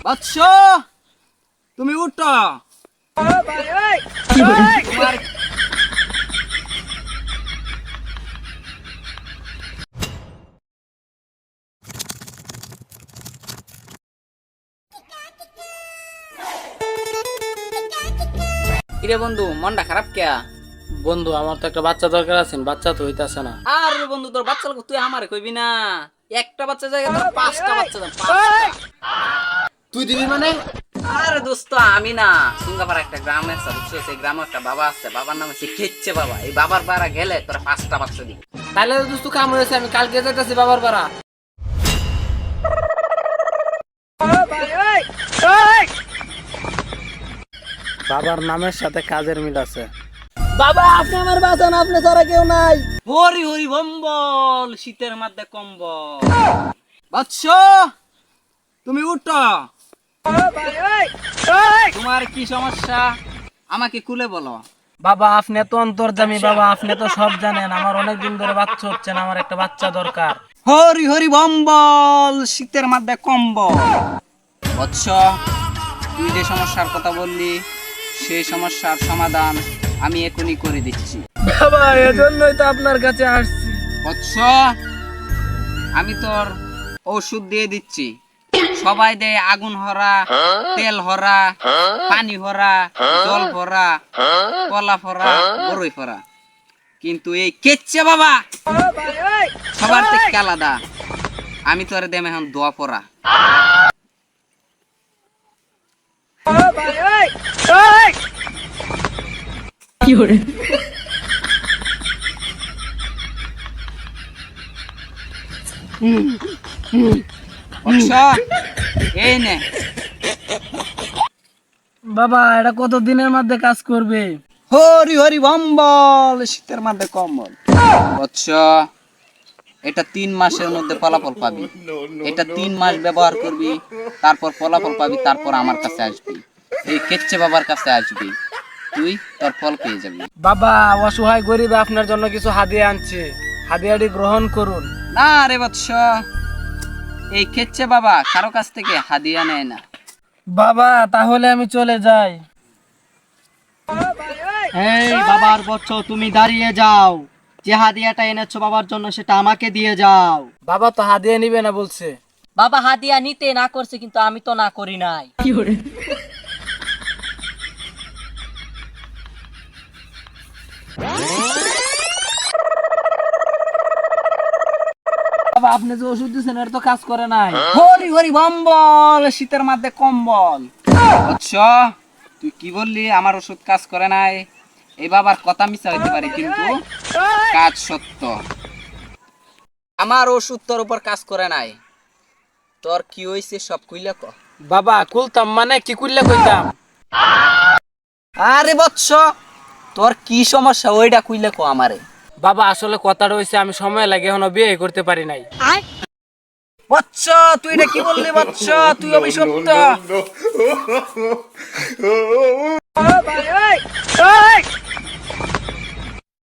বৎস তুমি উঠো। তোমার কিরে বন্ধু, মনটা খারাপ কে? বন্ধু আমার তো একটা বাচ্চা দরকার আছে, বাচ্চা তো হইতাছে না। আর বন্ধু তোর বাচ্চা লোক তুই আমারে কইবি না? একটা বাচ্চা জায়গায় তোর পাঁচটা বাচ্চা দাম, পাঁচটা। তুই দিবি মানে? আরে দোস্ত আমি না, সুঙ্গাপাড়া একটা গ্রাম আছে বুঝছো, সেই গ্রামে একটা বাবা আছে, বাবার নাম হচ্ছে খেচ্ছে বাবা। এই বাবার বাড়া গেলে তোরা পাঁচটা বাচ্চা দিবি। তাহলে তো দোস্ত কাম হয়েছে, আমি কালকে যাইতাছি বাবার পাড়া। বাবার নামের সাথে কাজের মিল আছে। বাবা আপনি আমার বাঁচান, আপনি ছাড়া কেউ নাই। হরি হরি বম্বল, শীতের মধ্যে কম্বল। বৎস তুমি উঠো। তোমার কি সমস্যা আমাকে খুলে বলো। বাবা আপনি তো অন্তর্যামী, বাবা আপনি তো সব জানেন। আমার অনেক দিন ধরে বাচ্চা হচ্ছে না, আমার একটা বাচ্চা দরকার। হরি হরি বম্বল, শীতের মধ্যে কম্বল। বৎস তুই যে সমস্যার কথা বললি, সেই সমস্যার সমাধান আমি এখনই করে দিচ্ছি। বাবা এজন্যই তো আপনার কাছে আসছি। বৎস আমি তোর ওষুধ দিয়ে দিচ্ছি। সবাই দেয় আগুন হরা, তেল হরা, পানি হরা, জল ভরা, কলা ভরা, বড়ই ভরা, কিন্তু এই কেচ্ছে বাবা সবার থেকে আলাদা। আমি তোরে দেম এখন দোয়া পড়া। বৎস, এই নে। বাবা এটা কত দিনের মধ্যে কাজ করবে? হরি হরি বম্বল, শীতের মধ্যে কম্বল। বৎস এটা 3 মাসের মধ্যে ফলাফল পাবি। এটা 3 মাস ব্যবহার করবি, তারপর ফলাফল পাবি, তারপর আমার কাছে আসবি, এই কেচ্ছে বাবার কাছে আসবি, তুই তোর ফল পেয়ে যাবি। বাবা অসহায় গরিব আপনার জন্য কিছু হাদিয়া আনছে, হাদিয়াটি গ্রহণ করুন। না রে বৎস, এই কেচ্ছে বাবা কারো কাছ থেকে হাদিয়া নেয় না। বাবা তাহলে আমি চলে যাই। এই বাবার বচ্চ তুমি দাঁড়িয়ে যাও, যে হাদিয়াটা এনেছো বাবার জন্য সেটা আমাকে দিয়ে যাও। বাবা তো হাদিয়া নিবে না বলছে। বাবা হাদিয়া নিতে না করছে, কিন্তু আমি তো না করি নাই। বাবা আপনি যে ওষুধ দিচ্ছেন এর তো কাজ করে নাই। হরি হরি বম্বল, শীতের মধ্যে কম্বল। বৎস তুই কি বললি আমার ওষুধ কাজ করে নাই? এই বাবার কথা মিশা হইতে পারে, কিন্তু কাজ সত্য। আমার ওষুধ তোর উপর কাজ করে নাই। তোর কি হইছে সব কইলা ক। বাবা খুলতাম মানে কি করলে কইতাম? আরে বৎস তোর কি সমস্যা ওইটা কইলা ক আমারে। বাবা আসলে কথাটা হইছে আমি সময় লাগে এখনো বিয়ে করতে পারি নাই। বৎস তুই এটা কি বললি? বৎস তুই অভিশপ্ত।